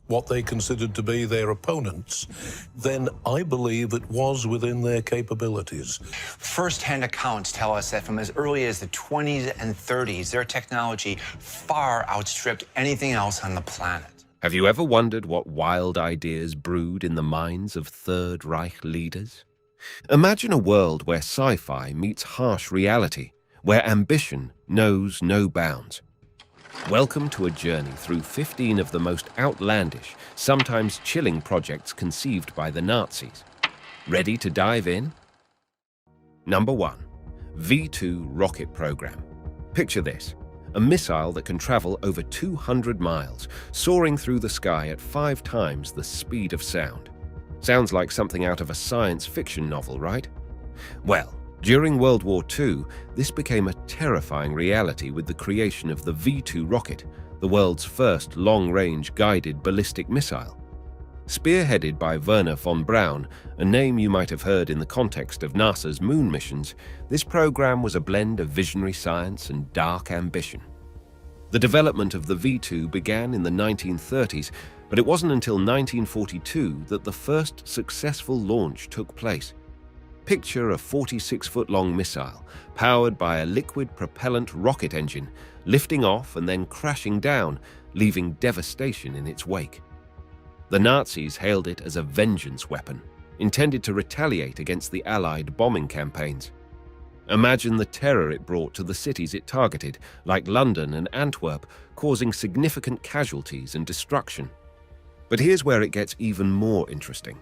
what they considered to be their opponents, then I believe it was within their capabilities. First-hand accounts tell us that from as early as the 20s and 30s, their technology far outstripped anything else on the planet. Have you ever wondered what wild ideas brewed in the minds of Third Reich leaders? Imagine a world where sci-fi meets harsh reality, where ambition knows no bounds. Welcome to a journey through 15 of the most outlandish, sometimes chilling projects conceived by the Nazis. Ready to dive in? Number 1. V2 rocket program. Picture this. A missile that can travel over 200 miles, soaring through the sky at 5 times the speed of sound. Sounds like something out of a science fiction novel, right? Well, during World War II, this became a terrifying reality with the creation of the V2 rocket, the world's first long-range guided ballistic missile. Spearheaded by Wernher von Braun, a name you might have heard in the context of NASA's moon missions, this program was a blend of visionary science and dark ambition. The development of the V2 began in the 1930s, but it wasn't until 1942 that the first successful launch took place. Picture a 46-foot-long missile, powered by a liquid propellant rocket engine, lifting off and then crashing down, leaving devastation in its wake. The Nazis hailed it as a vengeance weapon, intended to retaliate against the Allied bombing campaigns. Imagine the terror it brought to the cities it targeted, like London and Antwerp, causing significant casualties and destruction. But here's where it gets even more interesting.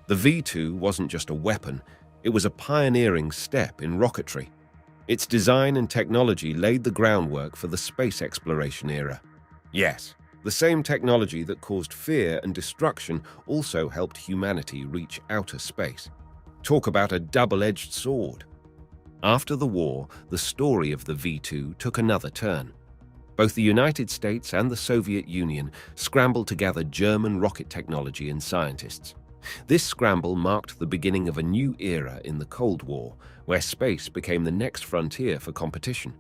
The V2 wasn't just a weapon, it was a pioneering step in rocketry. Its design and technology laid the groundwork for the space exploration era. Yes, the same technology that caused fear and destruction also helped humanity reach outer space. Talk about a double-edged sword. After the war, the story of the V2 took another turn. Both the United States and the Soviet Union scrambled to gather German rocket technology and scientists. This scramble marked the beginning of a new era in the Cold War, where space became the next frontier for competition.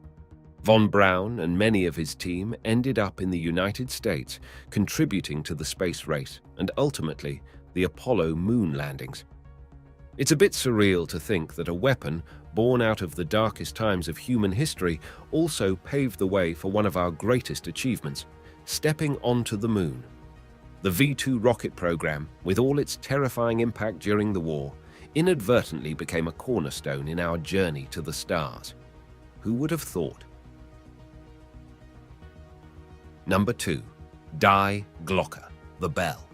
Von Braun and many of his team ended up in the United States, contributing to the space race and ultimately the Apollo moon landings. It's a bit surreal to think that a weapon born out of the darkest times of human history also paved the way for one of our greatest achievements, stepping onto the moon. The V2 rocket program, with all its terrifying impact during the war, inadvertently became a cornerstone in our journey to the stars. Who would have thought? Number 2. Die Glocke, the bell.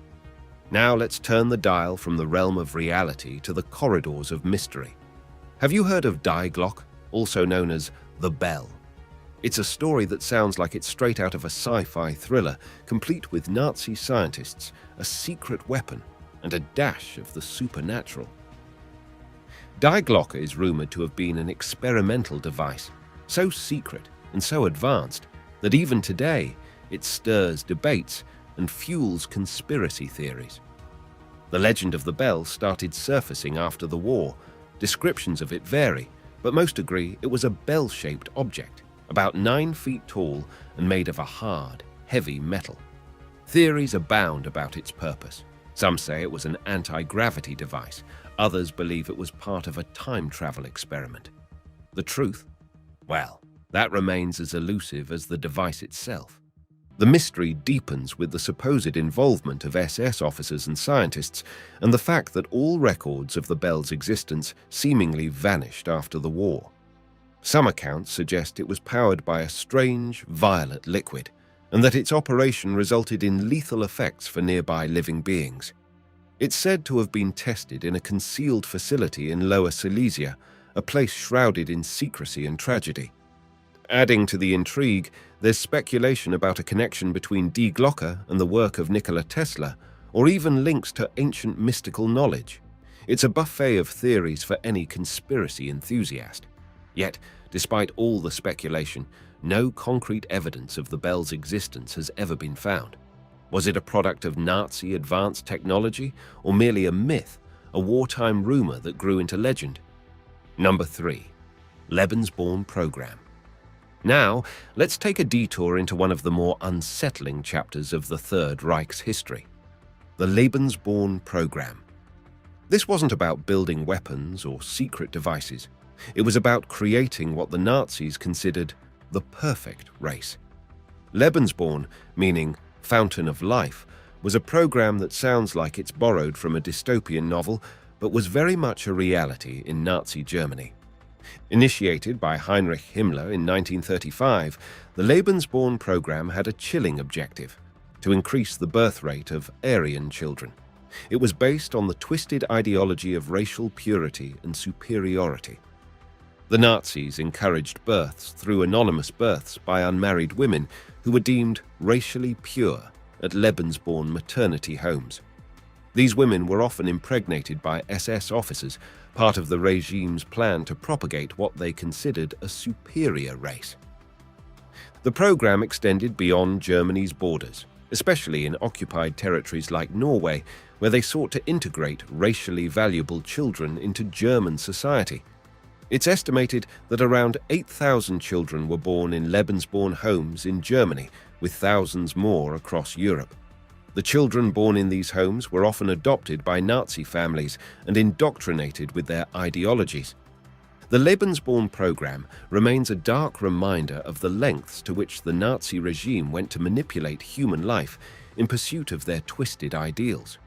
Now let's turn the dial from the realm of reality to the corridors of mystery. Have you heard of Die Glocke, also known as the bell? It's a story that sounds like it's straight out of a sci-fi thriller, complete with Nazi scientists, a secret weapon, and a dash of the supernatural. Die Glocke is rumored to have been an experimental device, so secret and so advanced that even today it stirs debates and fuels conspiracy theories. The legend of the bell started surfacing after the war. Descriptions of it vary, but most agree it was a bell-shaped object, about 9 feet tall and made of a hard, heavy metal. Theories abound about its purpose. Some say it was an anti-gravity device. Others believe it was part of a time travel experiment. The truth? Well, that remains as elusive as the device itself. The mystery deepens with the supposed involvement of SS officers and scientists, and the fact that all records of the bell's existence seemingly vanished after the war. Some accounts suggest it was powered by a strange, violet liquid, and that its operation resulted in lethal effects for nearby living beings. It's said to have been tested in a concealed facility in Lower Silesia, a place shrouded in secrecy and tragedy. Adding to the intrigue, there's speculation about a connection between Die Glocke and the work of Nikola Tesla, or even links to ancient mystical knowledge. It's a buffet of theories for any conspiracy enthusiast. Yet, despite all the speculation, no concrete evidence of the bell's existence has ever been found. Was it a product of Nazi advanced technology, or merely a myth, a wartime rumor that grew into legend? Number 3. Lebensborn Program. Now, let's take a detour into one of the more unsettling chapters of the Third Reich's history. the Lebensborn program. This wasn't about building weapons or secret devices. It was about creating what the Nazis considered the perfect race. Lebensborn, meaning fountain of life, was a program that sounds like it's borrowed from a dystopian novel, but was very much a reality in Nazi Germany. Initiated by Heinrich Himmler in 1935, the Lebensborn program had a chilling objective: to increase the birth rate of Aryan children. It was based on the twisted ideology of racial purity and superiority. The Nazis encouraged births through anonymous births by unmarried women who were deemed racially pure at Lebensborn maternity homes. These women were often impregnated by SS officers, part of the regime's plan to propagate what they considered a superior race. The program extended beyond Germany's borders, especially in occupied territories like Norway, where they sought to integrate racially valuable children into German society. It's estimated that around 8,000 children were born in Lebensborn homes in Germany, with thousands more across Europe. The children born in these homes were often adopted by Nazi families and indoctrinated with their ideologies. The Lebensborn program remains a dark reminder of the lengths to which the Nazi regime went to manipulate human life in pursuit of their twisted ideals.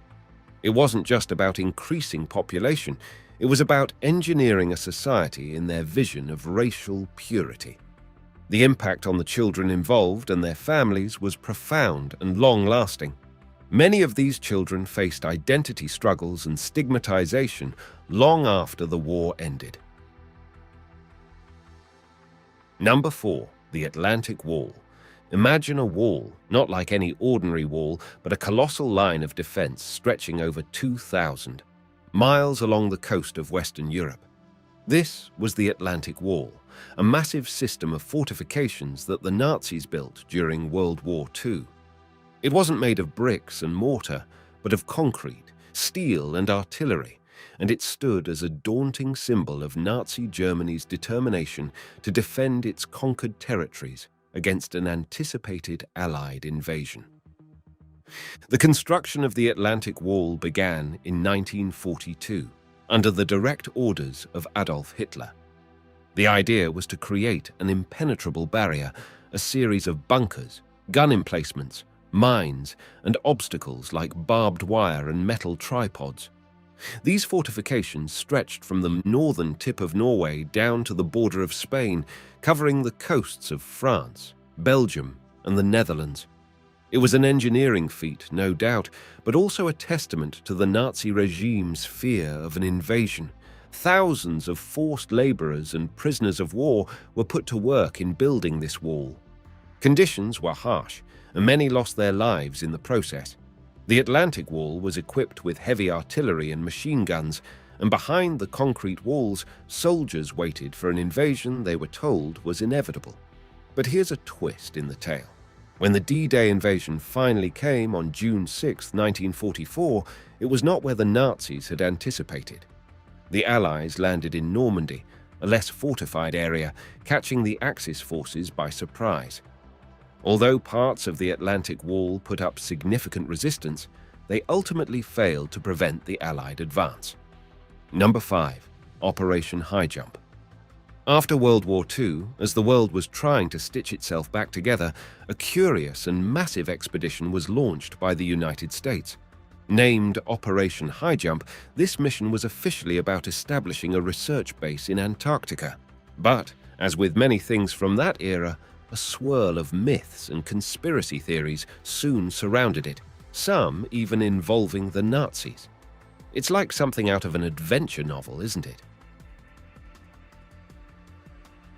It wasn't just about increasing population, it was about engineering a society in their vision of racial purity. The impact on the children involved and their families was profound and long-lasting. Many of these children faced identity struggles and stigmatization long after the war ended. Number 4. The Atlantic Wall. Imagine a wall, not like any ordinary wall, but a colossal line of defense stretching over 2,000 miles along the coast of Western Europe. This was the Atlantic Wall, a massive system of fortifications that the Nazis built during World War II. It wasn't made of bricks and mortar, but of concrete, steel, and artillery, and it stood as a daunting symbol of Nazi Germany's determination to defend its conquered territories against an anticipated Allied invasion. The construction of the Atlantic Wall began in 1942, under the direct orders of Adolf Hitler. The idea was to create an impenetrable barrier, a series of bunkers, gun emplacements, mines, and obstacles like barbed wire and metal tripods. These fortifications stretched from the northern tip of Norway down to the border of Spain, covering the coasts of France, Belgium, and the Netherlands. It was an engineering feat, no doubt, but also a testament to the Nazi regime's fear of an invasion. Thousands of forced laborers and prisoners of war were put to work in building this wall. Conditions were harsh, and many lost their lives in the process. The Atlantic Wall was equipped with heavy artillery and machine guns, and behind the concrete walls, soldiers waited for an invasion they were told was inevitable. But here's a twist in the tale. When the D-Day invasion finally came on June 6, 1944, it was not where the Nazis had anticipated. The Allies landed in Normandy, a less fortified area, catching the Axis forces by surprise. Although parts of the Atlantic Wall put up significant resistance, they ultimately failed to prevent the Allied advance. Number 5. Operation High Jump. After World War II, as the world was trying to stitch itself back together, a curious and massive expedition was launched by the United States. Named Operation High Jump, this mission was officially about establishing a research base in Antarctica. But, as with many things from that era, a swirl of myths and conspiracy theories soon surrounded it, some even involving the Nazis. It's like something out of an adventure novel, isn't it?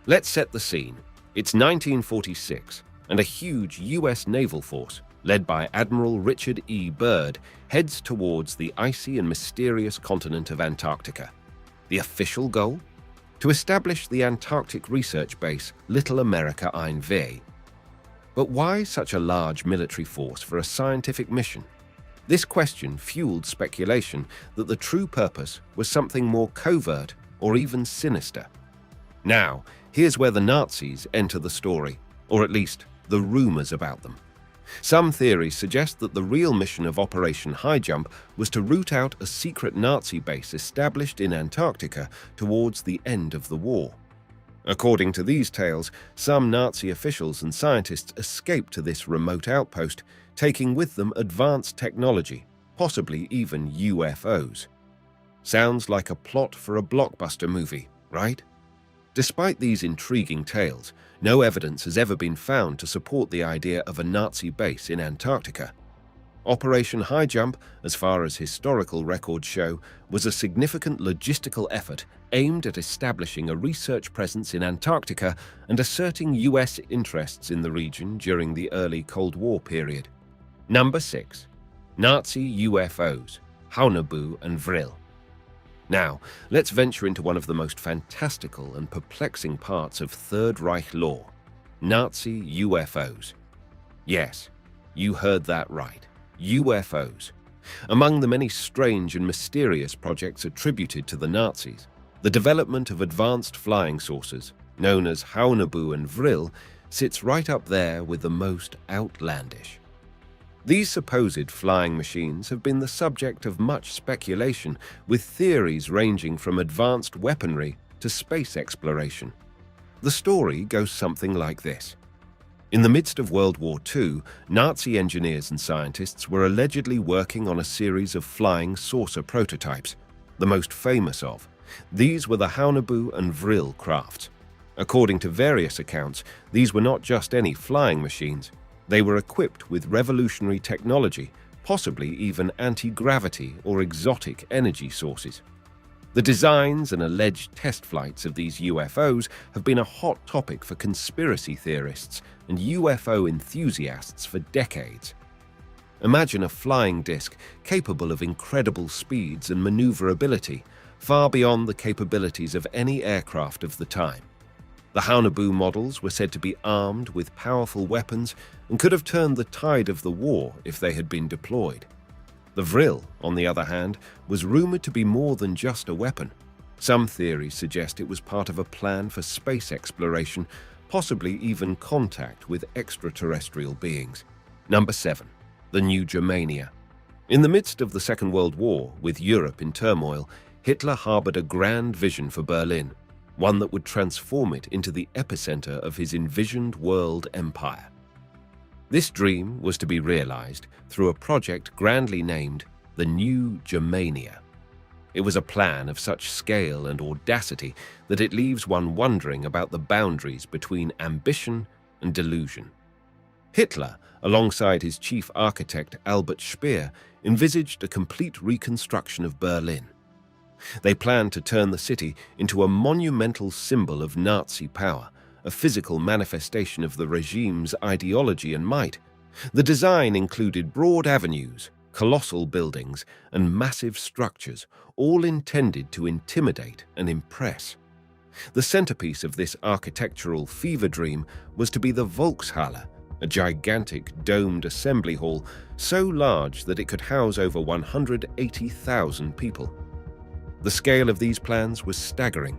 Let's set the scene. It's 1946, and a huge U.S. naval force, led by Admiral Richard E. Byrd, heads towards the icy and mysterious continent of Antarctica. The official goal? To establish the Antarctic research base Little America 1V. But why such a large military force for a scientific mission? This question fueled speculation that the true purpose was something more covert or even sinister. Now, here's where the Nazis enter the story, or at least the rumors about them. Some theories suggest that the real mission of Operation High Jump was to root out a secret Nazi base established in Antarctica towards the end of the war. According to these tales, some Nazi officials and scientists escaped to this remote outpost, taking with them advanced technology, possibly even UFOs. Sounds like a plot for a blockbuster movie, right? Despite these intriguing tales, no evidence has ever been found to support the idea of a Nazi base in Antarctica. Operation High Jump, as far as historical records show, was a significant logistical effort aimed at establishing a research presence in Antarctica and asserting US interests in the region during the early Cold War period. Number 6. Nazi UFOs, Haunebu and Vril. Now, let's venture into one of the most fantastical and perplexing parts of Third Reich lore: Nazi UFOs. Yes, you heard that right. UFOs. Among the many strange and mysterious projects attributed to the Nazis, the development of advanced flying saucers, known as Haunebu and Vril, sits right up there with the most outlandish. These supposed flying machines have been the subject of much speculation, with theories ranging from advanced weaponry to space exploration. The story goes something like this. In the midst of World War II, Nazi engineers and scientists were allegedly working on a series of flying saucer prototypes. The most famous of these were the Haunebu and Vril crafts. According to various accounts, these were not just any flying machines. They were equipped with revolutionary technology, possibly even anti-gravity or exotic energy sources. The designs and alleged test flights of these UFOs have been a hot topic for conspiracy theorists and UFO enthusiasts for decades. Imagine a flying disc capable of incredible speeds and maneuverability, far beyond the capabilities of any aircraft of the time. The Haunebu models were said to be armed with powerful weapons and could have turned the tide of the war if they had been deployed. The Vril, on the other hand, was rumored to be more than just a weapon. Some theories suggest it was part of a plan for space exploration, possibly even contact with extraterrestrial beings. Number 7. The New Germania. In the midst of the Second World War, with Europe in turmoil, Hitler harbored a grand vision for Berlin, one that would transform it into the epicenter of his envisioned world empire. This dream was to be realized through a project grandly named the New Germania. It was a plan of such scale and audacity that it leaves one wondering about the boundaries between ambition and delusion. Hitler, alongside his chief architect Albert Speer, envisaged a complete reconstruction of Berlin. They planned to turn the city into a monumental symbol of Nazi power, a physical manifestation of the regime's ideology and might. The design included broad avenues, colossal buildings, and massive structures, all intended to intimidate and impress. The centerpiece of this architectural fever dream was to be the Volkshalle, a gigantic domed assembly hall so large that it could house over 180,000 people. The scale of these plans was staggering.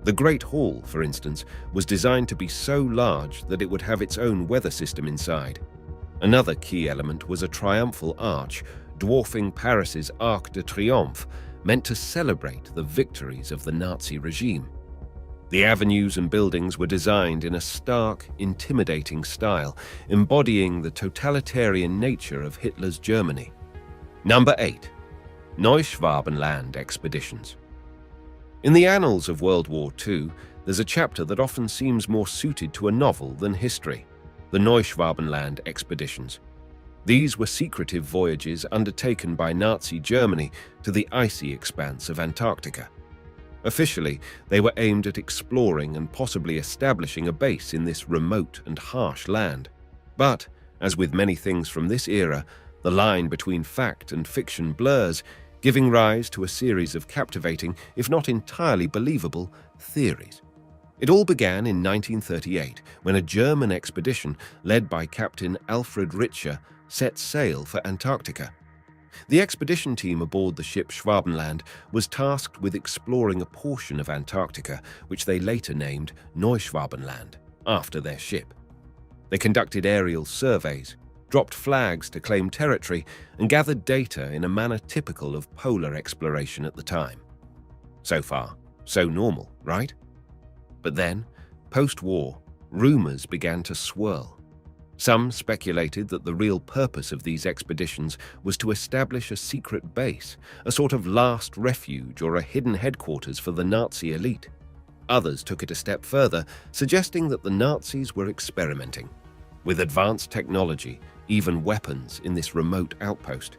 The Great Hall, for instance, was designed to be so large that it would have its own weather system inside. Another key element was a triumphal arch, dwarfing Paris's Arc de Triomphe, meant to celebrate the victories of the Nazi regime. The avenues and buildings were designed in a stark, intimidating style, embodying the totalitarian nature of Hitler's Germany. Number 8. Neuschwabenland expeditions. In the annals of World War II, there's a chapter that often seems more suited to a novel than history: the Neuschwabenland expeditions. These were secretive voyages undertaken by Nazi Germany to the icy expanse of Antarctica. Officially, they were aimed at exploring and possibly establishing a base in this remote and harsh land. But, as with many things from this era, the line between fact and fiction blurs, giving rise to a series of captivating, if not entirely believable, theories. It all began in 1938, when a German expedition led by Captain Alfred Richter set sail for Antarctica. The expedition team aboard the ship Schwabenland was tasked with exploring a portion of Antarctica, which they later named Neuschwabenland, after their ship. They conducted aerial surveys, dropped flags to claim territory, and gathered data in a manner typical of polar exploration at the time. So far, so normal, right? But then, post-war, rumors began to swirl. Some speculated that the real purpose of these expeditions was to establish a secret base, a sort of last refuge or a hidden headquarters for the Nazi elite. Others took it a step further, suggesting that the Nazis were experimenting with advanced technology, even weapons, in this remote outpost.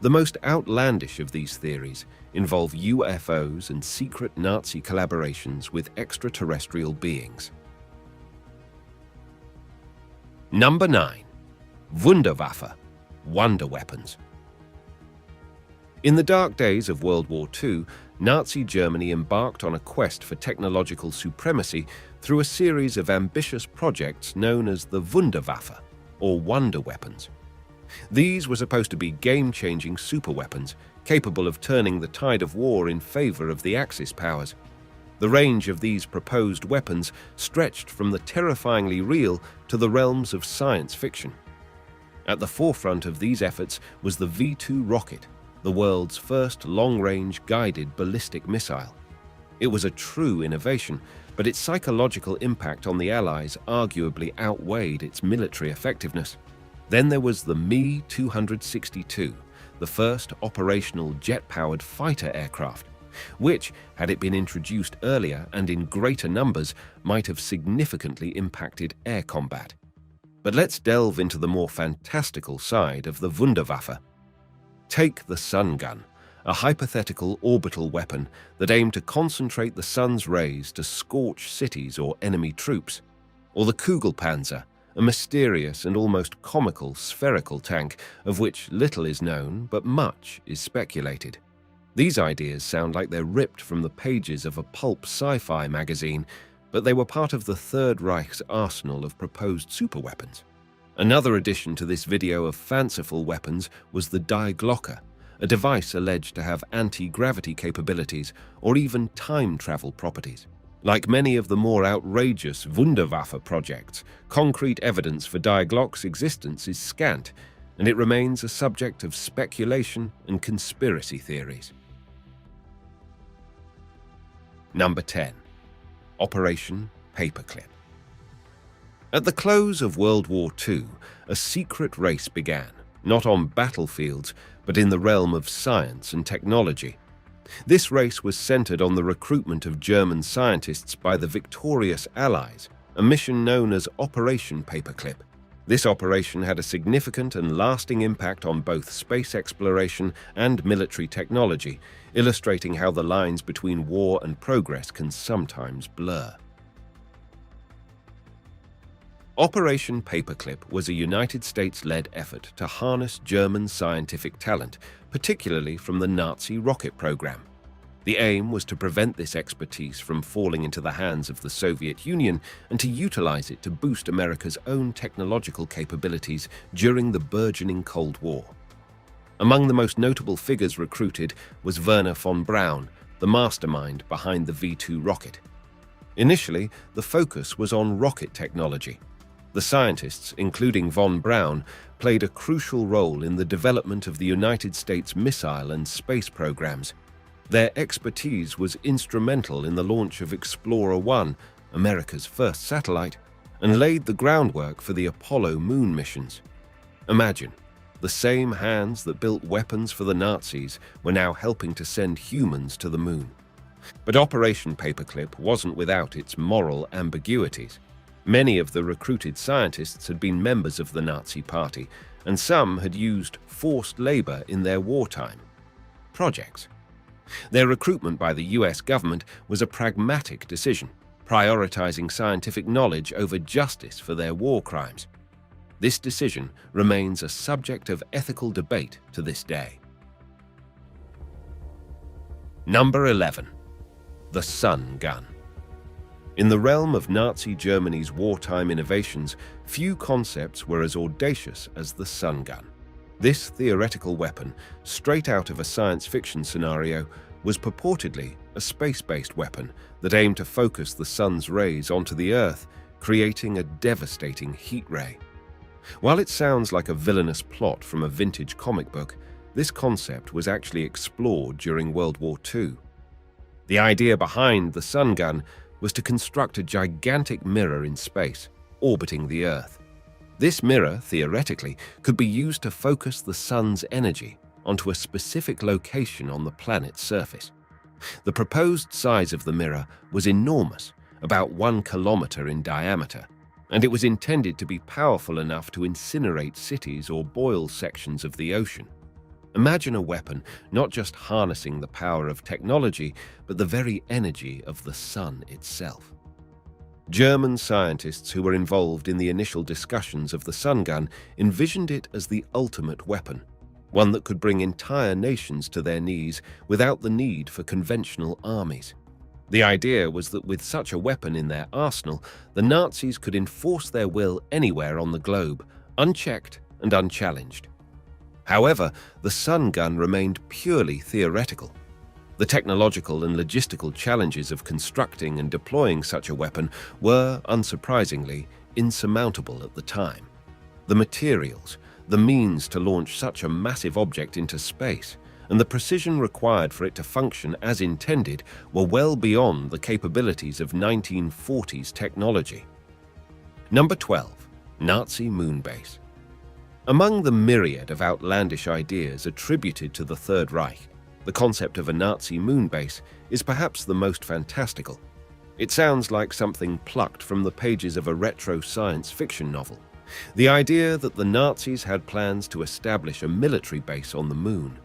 The most outlandish of these theories involve UFOs and secret Nazi collaborations with extraterrestrial beings. Number 9. Wunderwaffe, wonder weapons. In the dark days of World War II, Nazi Germany embarked on a quest for technological supremacy through a series of ambitious projects known as the Wunderwaffe, or wonder weapons. These were supposed to be game-changing superweapons, capable of turning the tide of war in favor of the Axis powers. The range of these proposed weapons stretched from the terrifyingly real to the realms of science fiction. At the forefront of these efforts was the V-2 rocket, the world's first long-range guided ballistic missile. It was a true innovation, but its psychological impact on the Allies arguably outweighed its military effectiveness. Then there was the Me-262, the first operational jet-powered fighter aircraft, which, had it been introduced earlier and in greater numbers, might have significantly impacted air combat. But let's delve into the more fantastical side of the Wunderwaffe. Take the Sun Gun, a hypothetical orbital weapon that aimed to concentrate the sun's rays to scorch cities or enemy troops. Or the Kugelpanzer, a mysterious and almost comical spherical tank of which little is known but much is speculated. These ideas sound like they're ripped from the pages of a pulp sci-fi magazine, but they were part of the Third Reich's arsenal of proposed superweapons. Another addition to this video of fanciful weapons was the Die Glocke, a device alleged to have anti-gravity capabilities or even time travel properties. Like many of the more outrageous Wunderwaffe projects, concrete evidence for Die Glocke's existence is scant, and it remains a subject of speculation and conspiracy theories. Number 10. Operation Paperclip. At the close of World War II, a secret race began, not on battlefields, but in the realm of science and technology. This race was centered on the recruitment of German scientists by the victorious Allies, a mission known as Operation Paperclip. This operation had a significant and lasting impact on both space exploration and military technology, illustrating how the lines between war and progress can sometimes blur. Operation Paperclip was a United States-led effort to harness German scientific talent, particularly from the Nazi rocket program. The aim was to prevent this expertise from falling into the hands of the Soviet Union and to utilize it to boost America's own technological capabilities during the burgeoning Cold War. Among the most notable figures recruited was Wernher von Braun, the mastermind behind the V-2 rocket. Initially, the focus was on rocket technology. The scientists, including von Braun, played a crucial role in the development of the United States missile and space programs. Their expertise was instrumental in the launch of Explorer 1, America's first satellite, and laid the groundwork for the Apollo moon missions. Imagine, the same hands that built weapons for the Nazis were now helping to send humans to the moon. But Operation Paperclip wasn't without its moral ambiguities. Many of the recruited scientists had been members of the Nazi Party, and some had used forced labor in their wartime projects. Their recruitment by the US government was a pragmatic decision, prioritizing scientific knowledge over justice for their war crimes. This decision remains a subject of ethical debate to this day. Number 11. The Sun Gun. In the realm of Nazi Germany's wartime innovations, few concepts were as audacious as the Sun Gun. This theoretical weapon, straight out of a science fiction scenario, was purportedly a space-based weapon that aimed to focus the sun's rays onto the Earth, creating a devastating heat ray. While it sounds like a villainous plot from a vintage comic book, this concept was actually explored during World War II. The idea behind the sun gun was to construct a gigantic mirror in space, orbiting the Earth. This mirror, theoretically, could be used to focus the sun's energy onto a specific location on the planet's surface. The proposed size of the mirror was enormous, about 1 kilometer in diameter, and it was intended to be powerful enough to incinerate cities or boil sections of the ocean. Imagine a weapon not just harnessing the power of technology, but the very energy of the sun itself. German scientists who were involved in the initial discussions of the sun gun envisioned it as the ultimate weapon, one that could bring entire nations to their knees without the need for conventional armies. The idea was that with such a weapon in their arsenal, the Nazis could enforce their will anywhere on the globe, unchecked and unchallenged. However, the sun gun remained purely theoretical. The technological and logistical challenges of constructing and deploying such a weapon were, unsurprisingly, insurmountable at the time. The materials, the means to launch such a massive object into space, and the precision required for it to function as intended were well beyond the capabilities of 1940s technology. Number 12. Nazi Moon Base. Among the myriad of outlandish ideas attributed to the Third Reich, the concept of a Nazi moon base is perhaps the most fantastical. It sounds like something plucked from the pages of a retro science fiction novel. The idea that the Nazis had plans to establish a military base on the moon.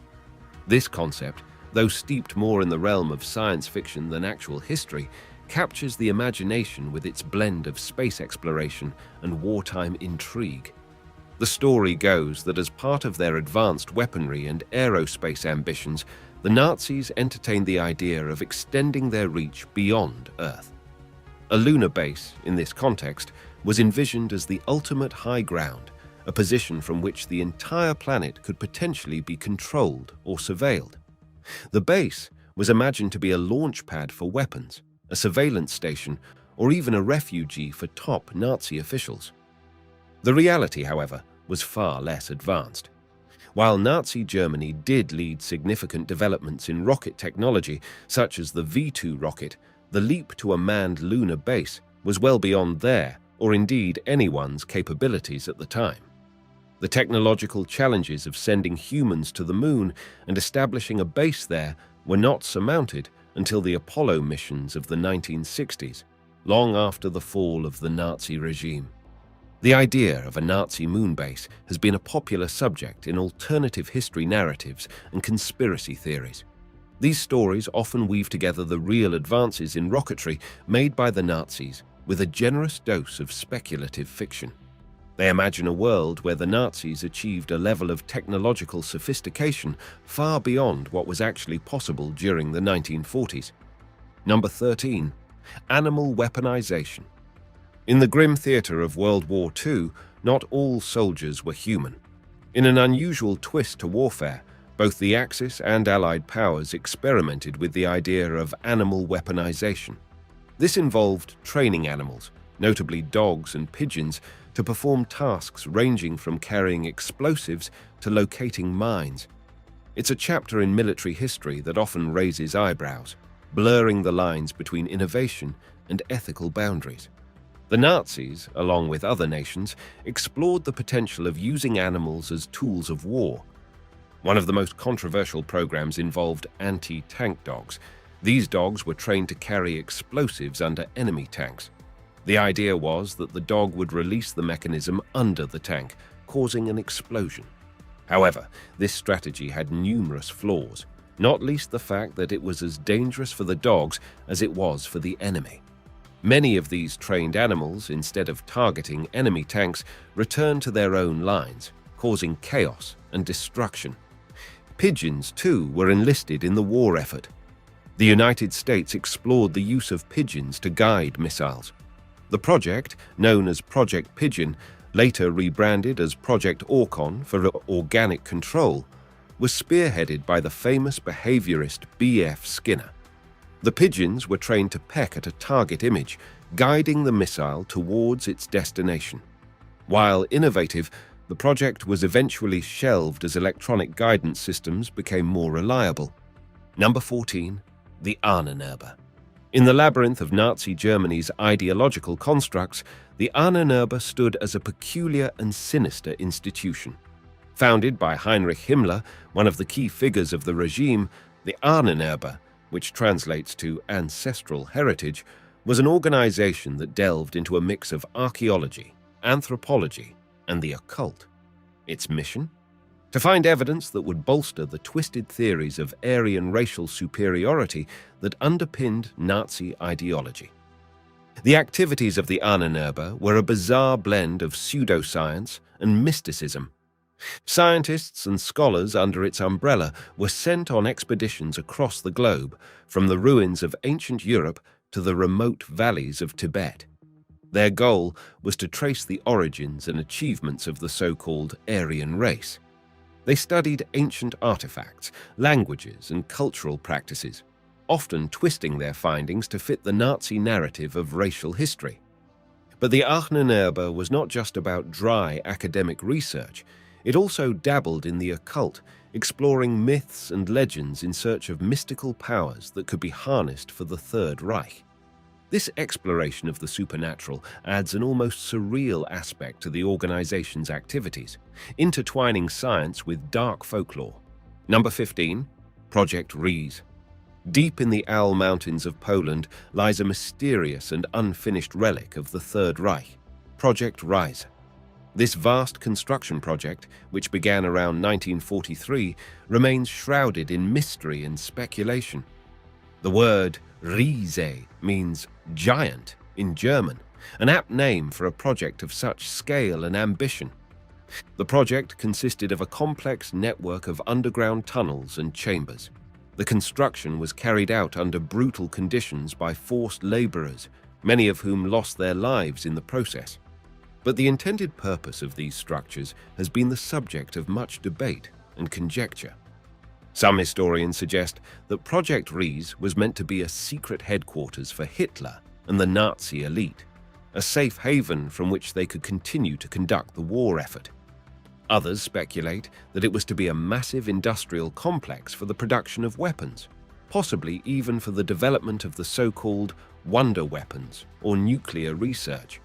This concept, though steeped more in the realm of science fiction than actual history, captures the imagination with its blend of space exploration and wartime intrigue. The story goes that as part of their advanced weaponry and aerospace ambitions, the Nazis entertained the idea of extending their reach beyond Earth. A lunar base, in this context, was envisioned as the ultimate high ground, a position from which the entire planet could potentially be controlled or surveilled. The base was imagined to be a launch pad for weapons, a surveillance station, or even a refuge for top Nazi officials. The reality, however, was far less advanced. While Nazi Germany did lead significant developments in rocket technology, such as the V-2 rocket, the leap to a manned lunar base was well beyond their, or indeed anyone's, capabilities at the time. The technological challenges of sending humans to the moon and establishing a base there were not surmounted until the Apollo missions of the 1960s, long after the fall of the Nazi regime. The idea of a Nazi moon base has been a popular subject in alternative history narratives and conspiracy theories. These stories often weave together the real advances in rocketry made by the Nazis with a generous dose of speculative fiction. They imagine a world where the Nazis achieved a level of technological sophistication far beyond what was actually possible during the 1940s. Number 13. Animal weaponization. In the grim theater of World War II, not all soldiers were human. In an unusual twist to warfare, both the Axis and Allied powers experimented with the idea of animal weaponization. This involved training animals, notably dogs and pigeons, to perform tasks ranging from carrying explosives to locating mines. It's a chapter in military history that often raises eyebrows, blurring the lines between innovation and ethical boundaries. The Nazis, along with other nations, explored the potential of using animals as tools of war. One of the most controversial programs involved anti-tank dogs. These dogs were trained to carry explosives under enemy tanks. The idea was that the dog would release the mechanism under the tank, causing an explosion. However, this strategy had numerous flaws, not least the fact that it was as dangerous for the dogs as it was for the enemy. Many of these trained animals, instead of targeting enemy tanks, returned to their own lines, causing chaos and destruction. Pigeons, too, were enlisted in the war effort. The United States explored the use of pigeons to guide missiles. The project, known as Project Pigeon, later rebranded as Project Orcon for organic control, was spearheaded by the famous behaviorist B.F. Skinner. The pigeons were trained to peck at a target image, guiding the missile towards its destination. While innovative, the project was eventually shelved as electronic guidance systems became more reliable. Number 14. The Ahnennerbe. In the labyrinth of Nazi Germany's ideological constructs, the Ahnennerbe stood as a peculiar and sinister institution. Founded by Heinrich Himmler, one of the key figures of the regime, the Ahnennerbe, which translates to ancestral heritage, was an organization that delved into a mix of archaeology, anthropology, and the occult. Its mission? To find evidence that would bolster the twisted theories of Aryan racial superiority that underpinned Nazi ideology. The activities of the Ahnennerbe were a bizarre blend of pseudoscience and mysticism. Scientists and scholars under its umbrella were sent on expeditions across the globe, from the ruins of ancient Europe to the remote valleys of Tibet. Their goal was to trace the origins and achievements of the so-called Aryan race. They studied ancient artifacts, languages, and cultural practices, often twisting their findings to fit the Nazi narrative of racial history. But the Ahnennerbe was not just about dry academic research. It also dabbled in the occult, exploring myths and legends in search of mystical powers that could be harnessed for the Third Reich. This exploration of the supernatural adds an almost surreal aspect to the organization's activities, intertwining science with dark folklore. Number 15. Project Reich. Deep in the Ural Mountains of Poland lies a mysterious and unfinished relic of the Third Reich, Project Reich. This vast construction project, which began around 1943, remains shrouded in mystery and speculation. The word Riese means giant in German, an apt name for a project of such scale and ambition. The project consisted of a complex network of underground tunnels and chambers. The construction was carried out under brutal conditions by forced laborers, many of whom lost their lives in the process. But the intended purpose of these structures has been the subject of much debate and conjecture. Some historians suggest that Project Reich was meant to be a secret headquarters for Hitler and the Nazi elite, a safe haven from which they could continue to conduct the war effort. Others speculate that it was to be a massive industrial complex for the production of weapons, possibly even for the development of the so-called wonder weapons or nuclear research.